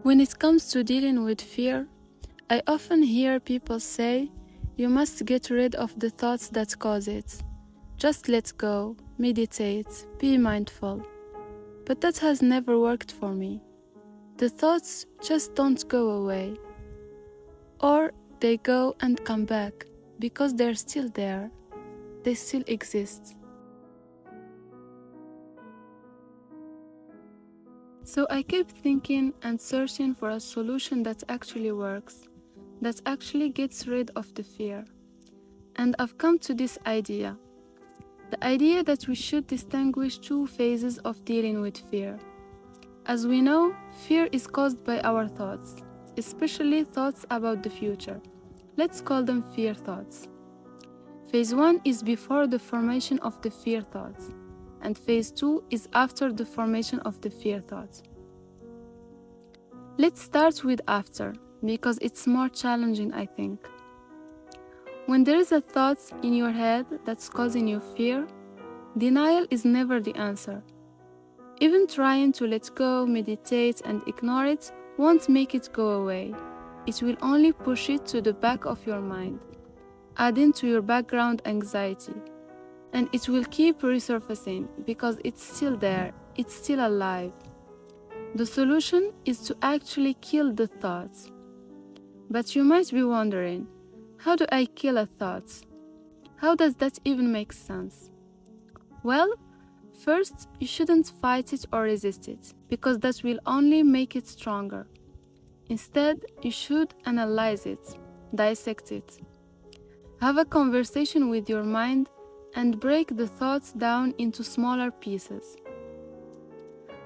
When it comes to dealing with fear, I often hear people say, you must get rid of the thoughts that cause it. Just let go, meditate, be mindful. But that has never worked for me. The thoughts just don't go away. Or they go and come back because they're still there. They still exist. So I keep thinking and searching for a solution that actually works, that actually gets rid of the fear. And I've come to this idea. The idea that we should distinguish two phases of dealing with fear. As we know, fear is caused by our thoughts, especially thoughts about the future. Let's call them fear thoughts. Phase 1 is before the formation of the fear thoughts, and phase 2 is after the formation of the fear thoughts. Let's start with after, because it's more challenging, I think. When there is a thought in your head that's causing you fear, denial is never the answer. Even trying to let go, meditate, and ignore it won't make it go away. It will only push it to the back of your mind, adding to your background anxiety. And it will keep resurfacing because it's still there, it's still alive. The solution is to actually kill the thoughts. But you might be wondering, how do I kill a thought? How does that even make sense? Well, first, you shouldn't fight it or resist it, because that will only make it stronger. Instead, you should analyze it, dissect it. Have a conversation with your mind and break the thoughts down into smaller pieces.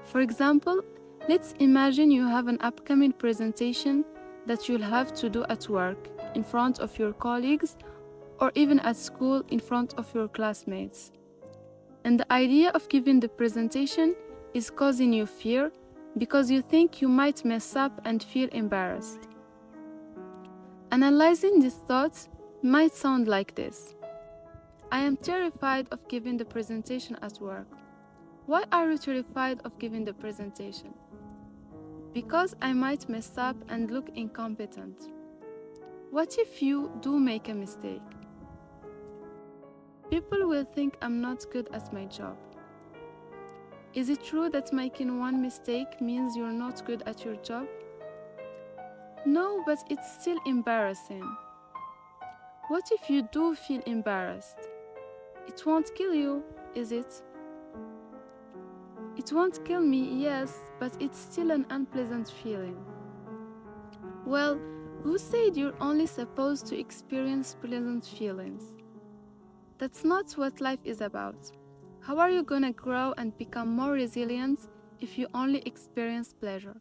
For example, let's imagine you have an upcoming presentation that you'll have to do at work, in front of your colleagues, or even at school in front of your classmates. And the idea of giving the presentation is causing you fear because you think you might mess up and feel embarrassed. Analyzing these thoughts might sound like this. I am terrified of giving the presentation at work. Why are you terrified of giving the presentation? Because I might mess up and look incompetent. What if you do make a mistake? People will think I'm not good at my job. Is it true that making one mistake means you're not good at your job? No, but it's still embarrassing. What if you do feel embarrassed? It won't kill you, is it? It won't kill me, yes, but it's still an unpleasant feeling. Well, who said you're only supposed to experience pleasant feelings? That's not what life is about. How are you gonna grow and become more resilient if you only experience pleasure?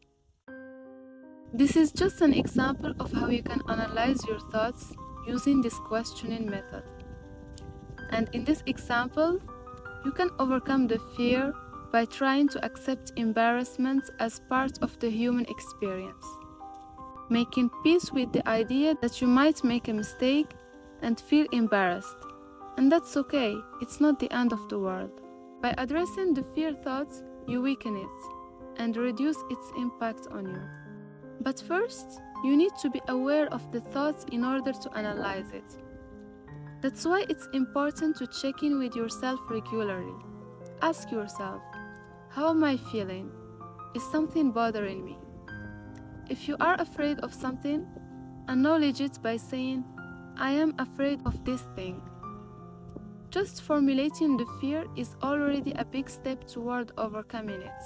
This is just an example of how you can analyze your thoughts using this questioning method. And in this example, you can overcome the fear by trying to accept embarrassment as part of the human experience, making peace with the idea that you might make a mistake and feel embarrassed. And that's okay, it's not the end of the world. By addressing the fear thoughts, you weaken it and reduce its impact on you. But first, you need to be aware of the thoughts in order to analyze it. That's why it's important to check in with yourself regularly. Ask yourself, how am I feeling? Is something bothering me? If you are afraid of something, acknowledge it by saying, I am afraid of this thing. Just formulating the fear is already a big step toward overcoming it.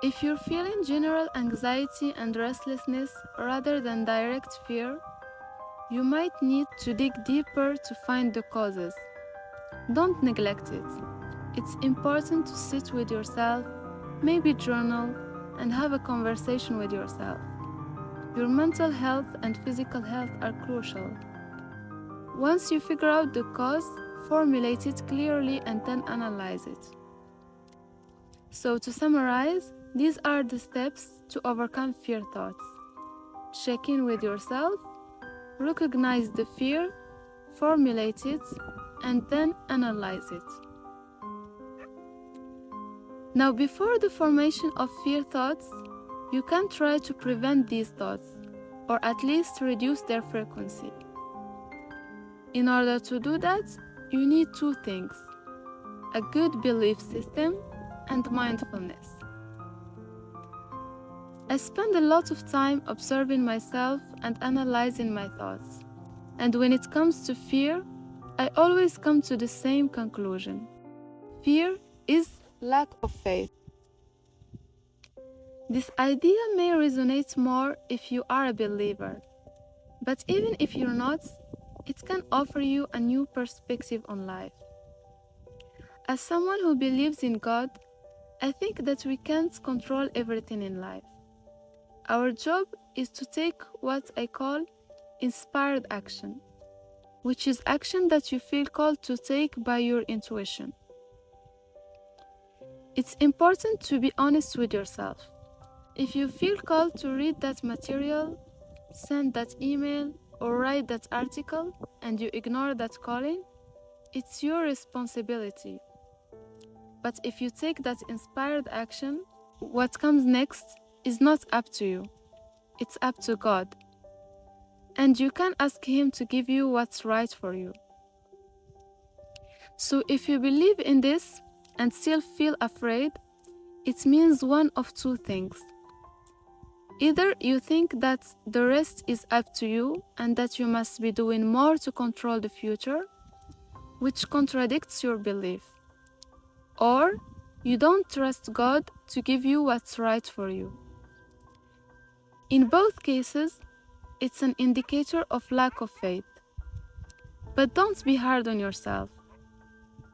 If you're feeling general anxiety and restlessness rather than direct fear, you might need to dig deeper to find the causes. Don't neglect it. It's important to sit with yourself, maybe journal, and have a conversation with yourself. Your mental health and physical health are crucial. Once you figure out the cause, formulate it clearly and then analyze it. So to summarize, these are the steps to overcome fear thoughts. Check in with yourself, recognize the fear, formulate it, and then analyze it. Now, before the formation of fear thoughts, you can try to prevent these thoughts, or at least reduce their frequency. In order to do that, you need two things: a good belief system and mindfulness. I spend a lot of time observing myself and analyzing my thoughts. And when it comes to fear, I always come to the same conclusion. Fear is lack of faith. This idea may resonate more if you are a believer, but even if you're not, it can offer you a new perspective on life. As someone who believes in God, I think that we can't control everything in life. Our job is to take what I call inspired action, which is action that you feel called to take by your intuition. It's important to be honest with yourself. If you feel called to read that material, send that email, or write that article, and you ignore that calling, it's your responsibility. But if you take that inspired action, what comes next is not up to you. It's up to God. And you can ask Him to give you what's right for you. So if you believe in this and still feel afraid, it means one of two things. Either you think that the rest is up to you and that you must be doing more to control the future, which contradicts your belief. Or you don't trust God to give you what's right for you. In both cases, it's an indicator of lack of faith. But don't be hard on yourself.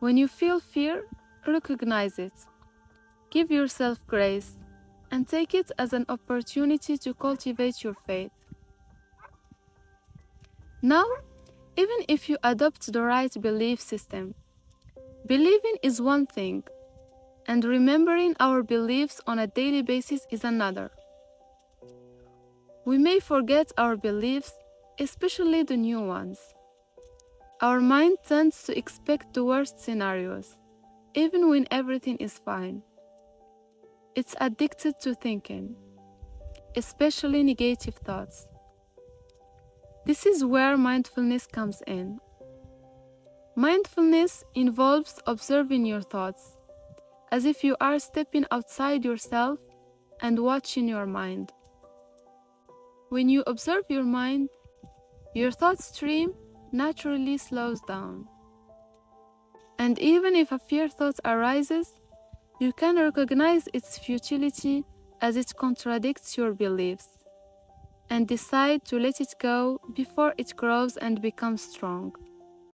When you feel fear, recognize it. Give yourself grace and take it as an opportunity to cultivate your faith. Now, even if you adopt the right belief system, believing is one thing, and remembering our beliefs on a daily basis is another. We may forget our beliefs, especially the new ones. Our mind tends to expect the worst scenarios, even when everything is fine. It's addicted to thinking, especially negative thoughts. This is where mindfulness comes in. Mindfulness involves observing your thoughts, as if you are stepping outside yourself and watching your mind. When you observe your mind, your thought stream naturally slows down. And even if a fear thought arises, you can recognize its futility as it contradicts your beliefs, and decide to let it go before it grows and becomes strong.